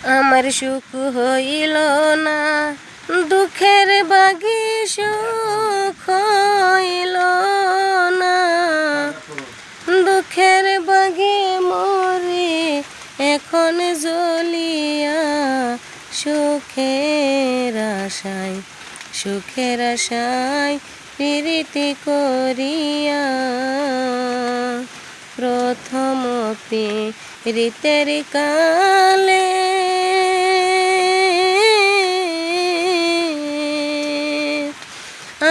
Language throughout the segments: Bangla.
আমার সুখ হইল না, দুঃখের বাগি সুখ হইল না। দুঃখের বাগে মরে এখন জ্বলিয়া, সুখের আশায় সুখের আশায় প্রীতি করিয়া। প্রথম প্রীতের কালে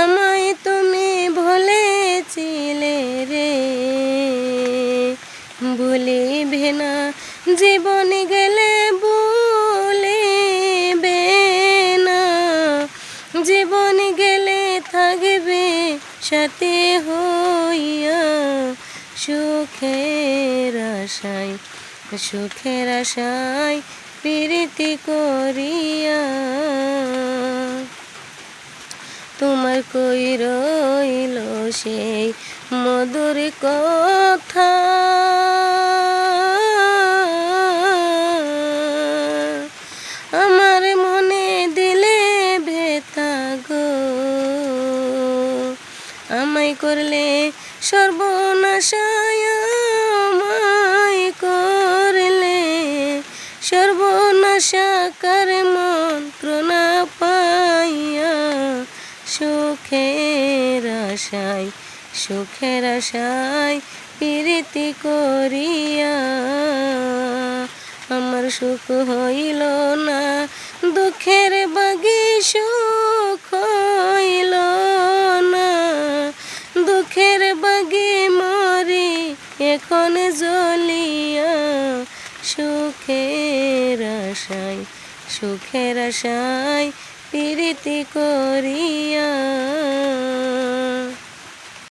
আমায় তুমি ভুলেছিলে রে, ভুলিবে না জীবন গেলে ভুলিবে না। জীবন গেলে থাকবে সাথে হইয়া, সুখের আশায় সুখের আশায় প্রীতি করিয়া। তোমার কই রইল সেই মধুর কথা, আমার মনে দিলে ব্যথা গো। আমায় করলে সর্বনাশায়, আমায় করলে সর্বনাশা, কার মন্ত্র না পাইয়া। সুখের আশায় সুখের আশায় প্রীতি করিয়া। আমার সুখ হইল না, দুঃখের বাগে সুখ হইল না। দুঃখের বাগে মরে এখন জ্বলিয়া, সুখের আশায় সুখের আশায় প্রীতি করিয়া।